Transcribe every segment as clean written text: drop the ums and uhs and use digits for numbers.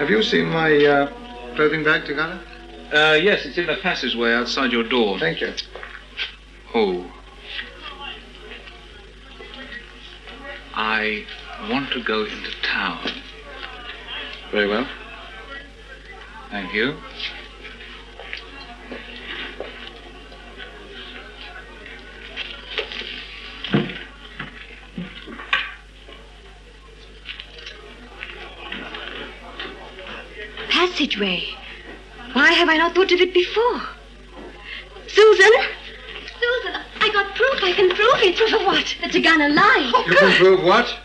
Have you seen my clothing bag, Tagana? Yes, it's in the passageway outside your door. Thank you. Oh. I want to go into town. Very well. Thank you. Passageway. Why have I not thought of it before? Susan! Susan, I got proof. I can prove it. Proof of what? That Tagana lied. You can prove what?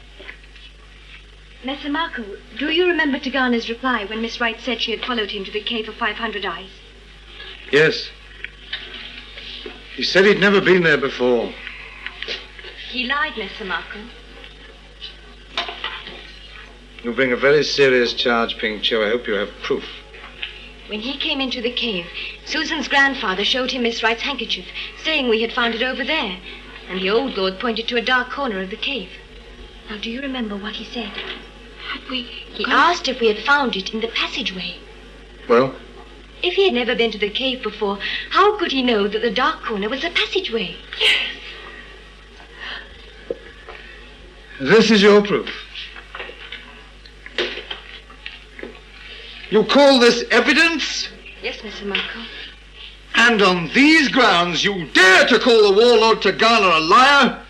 Messer Marco, do you remember Tagana's reply when Miss Wright said she had followed him to the cave of 500 Eyes? Yes. He said he'd never been there before. He lied, Messer Marco. You bring a very serious charge, Ping Chu. I hope you have proof. When he came into the cave, Susan's grandfather showed him Miss Wright's handkerchief, saying we had found it over there. And the old lord pointed to a dark corner of the cave. Now, do you remember what he said? He asked if we had found it in the passageway. Well? If he had never been to the cave before, how could he know that the dark corner was a passageway? This is your proof. You call this evidence? Yes, Messer Marco. And on these grounds you dare to call the warlord Tagana a liar?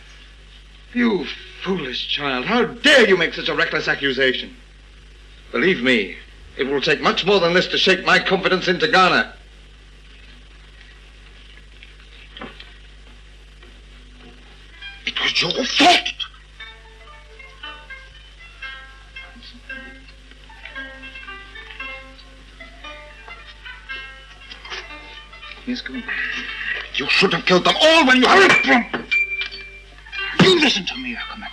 You foolish child, how dare you make such a reckless accusation? Believe me, it will take much more than this to shake my confidence in Tagana. It was your fault. Yes, go on. You should have killed them all when you hurried from... You listen to me, Akumet.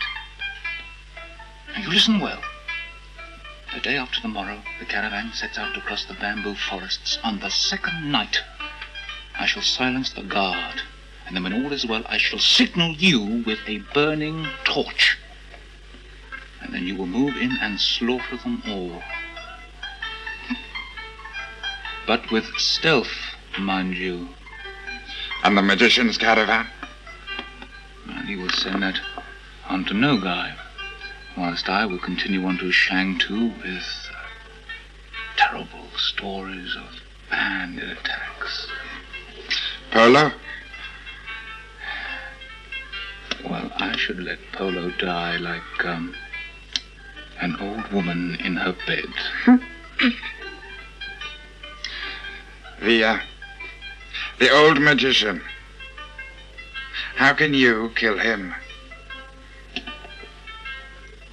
Now, you listen well. The day after tomorrow, the caravan sets out to cross the bamboo forests. On the second night, I shall silence the guard. And then when all is well, I shall signal you with a burning torch. And then you will move in and slaughter them all. But with stealth, mind you. And the magician's caravan? And he will send that on to Nogai, whilst I will continue on to Shangtu with terrible stories of bandit attacks. Polo? Well, I should let Polo die like an old woman in her bed. The old magician. How can you kill him?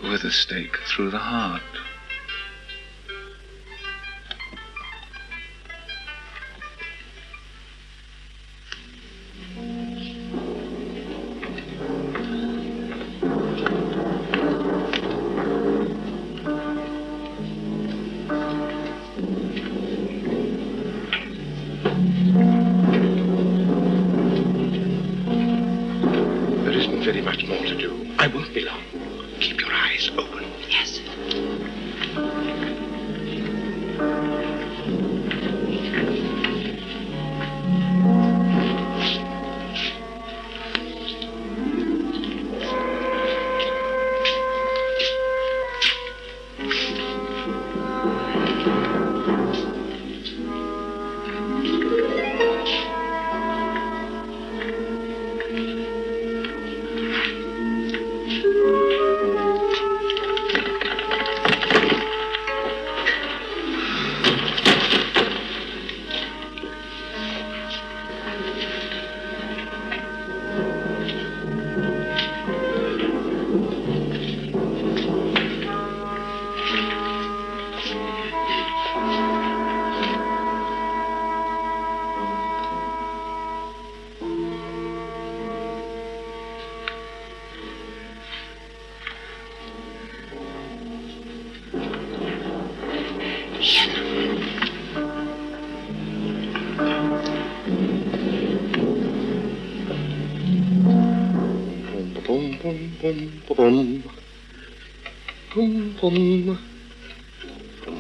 With a stake through the heart. Very much more to do. I won't be long. Keep your eyes open. Yes. Boom, boom. And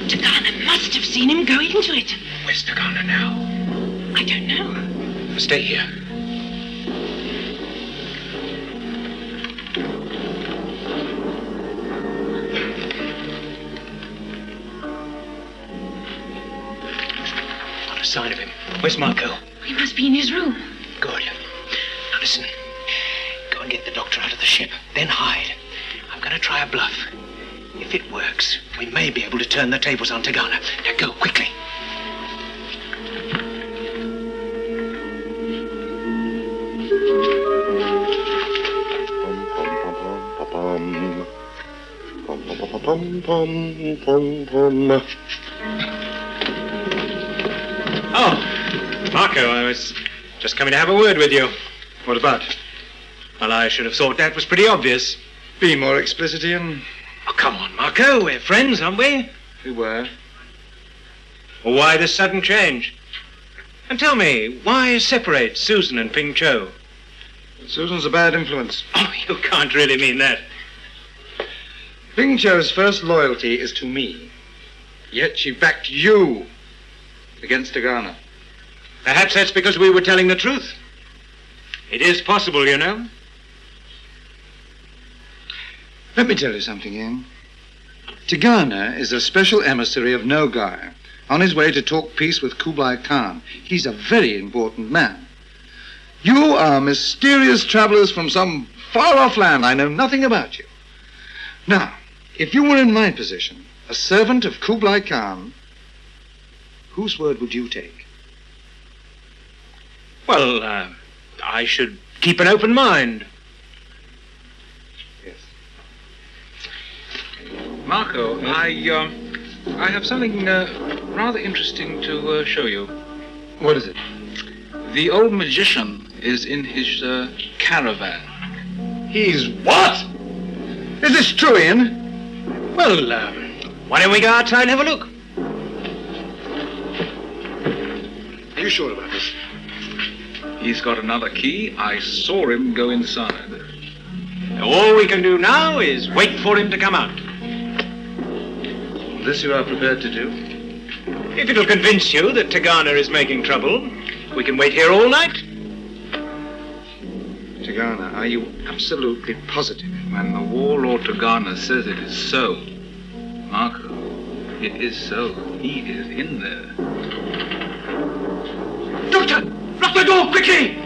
Tagana must have seen him go into it. Where's Tagana now? I don't know. Stay here. Not a sign of him. Where's Marco? He must be in his room. Good. Now listen. Go and get the doctor out of the ship. Then hide. I'm going to try a bluff. If it works, we may be able to turn the tables on Tagana. Now go, quickly. Oh, Marco, I was just coming to have a word with you. What about? Well, I should have thought that was pretty obvious. Be more explicit, Ian. Oh, come on, Marco. We're friends, aren't we? We were. Well, why this sudden change? And tell me, why separate Susan and Ping Cho? Susan's a bad influence. Oh, you can't really mean that. Ping Cho's first loyalty is to me. Yet she backed you against Tagana. Perhaps that's because we were telling the truth. It is possible, you know. Let me tell you something, Ian. Tagana is a special emissary of Nogai, on his way to talk peace with Kublai Khan. He's a very important man. You are mysterious travelers from some far-off land. I know nothing about you. Now, if you were in my position, a servant of Kublai Khan, whose word would you take? Well, I should keep an open mind. Yes. Marco, I have something rather interesting to show you. What is it? The old magician is in his caravan. He's what? Is this true, Ian? Well, why don't we go outside and have a look? Are you sure about this? He's got another key. I saw him go inside. All we can do now is wait for him to come out. This you are prepared to do? If it'll convince you that Tagana is making trouble, we can wait here all night. Tagana, are you absolutely positive? When the warlord Tagana says it is so, Marco, it is so. He is in there. Doctor! Lock the door, quickly!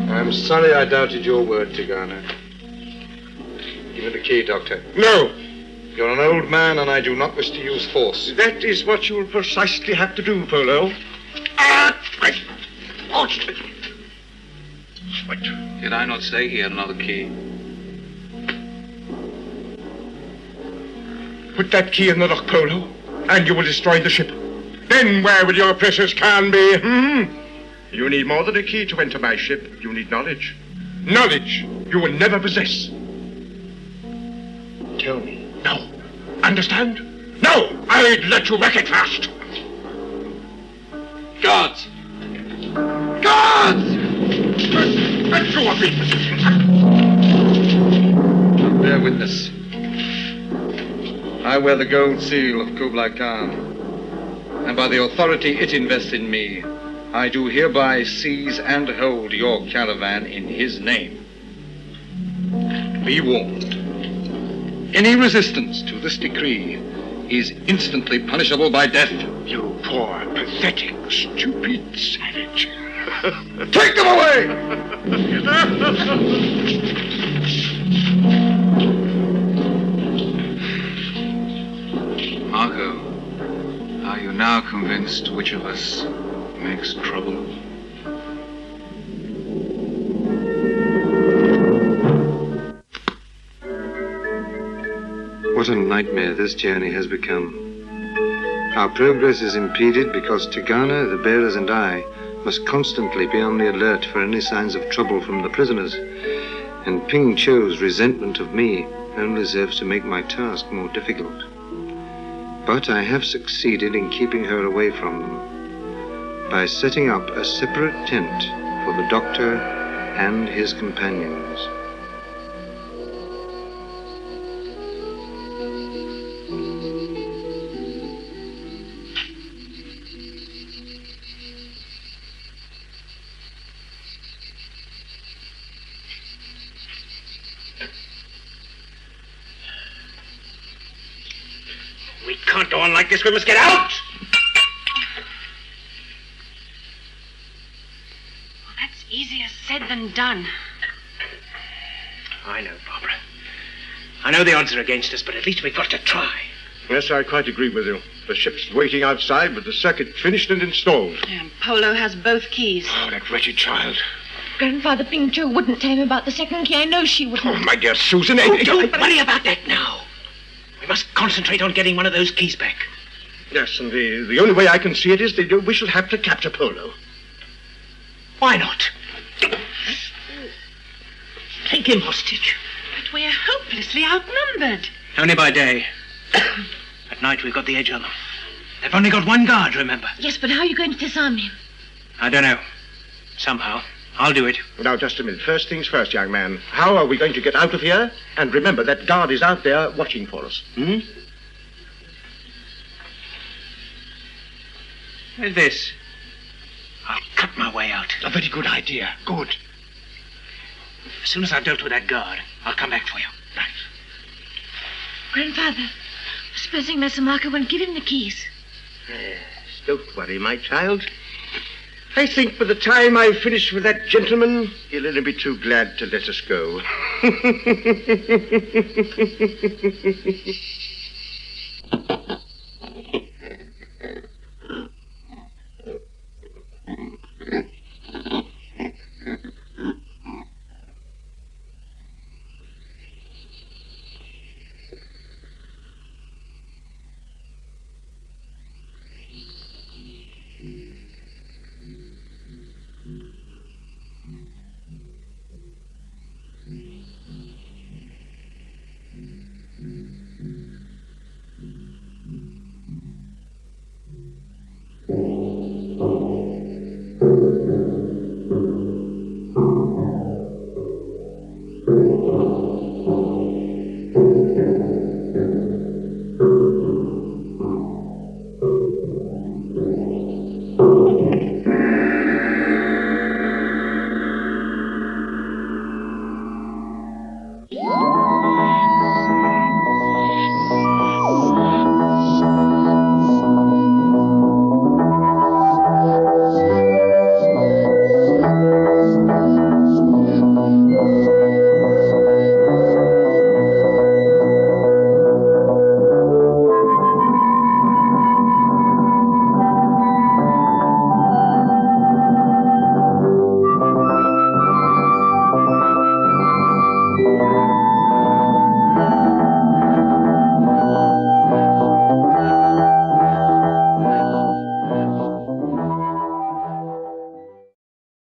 I'm sorry I doubted your word, Tagana. Give me the key, Doctor. No, You're an old man, and I do not wish to use force. that is what you will precisely have to do, Polo. Wait. Did I not say he had another key? Put that key in the lock, Polo, and you will destroy the ship. Then where will your precious Khan be? You need more than a key to enter my ship. You need knowledge. Knowledge you will never possess. Tell me. No. Understand? No! I'd let you wreck it first. Guards! Guards! Let you of me. Bear witness. I wear the gold seal of Kublai Khan, and by the authority it invests in me, I do hereby seize and hold your caravan in his name. Be warned. Any resistance to this decree is instantly punishable by death. You poor, pathetic, stupid savage. Take them away! Marco, are you now convinced which of us makes trouble? What a nightmare this journey has become. Our progress is impeded because Tagana, the bearers, and I must constantly be on the alert for any signs of trouble from the prisoners, and Ping Cho's resentment of me only serves to make my task more difficult. But I have succeeded in keeping her away from them. by setting up a separate tent for the doctor and his companions. We can't go on like this. We must get out! Well, that's easier said than done. I know, Barbara. I know the odds are against us, but at least we've got to try. Yes, I quite agree with you. The ship's waiting outside with the circuit finished and installed. And Polo has both keys. Oh, that wretched child. Grandfather Pincho wouldn't tell him about the second key. I know she wouldn't. Oh, my dear Susan. Don't worry about that now. We must concentrate on getting one of those keys back. Yes, and the only way I can see it is that we shall have to capture Polo. Why not? Take him hostage. But we're hopelessly outnumbered. Only by day. At night, we've got the edge on them. They've only got one guard, remember? Yes, but how are you going to disarm him? I don't know. Somehow. I'll do it. Now, just a minute. First things first, young man. How are we going to get out of here? And remember, that guard is out there watching for us. With this, I'll cut my way out. A very good idea. Good. As soon as I've dealt with that guard, I'll come back for you. Right. Grandfather, supposing Messer Marco won't give him the keys? Don't worry, my child. I think by the time I've finished with that gentleman, he'll only be too glad to let us go.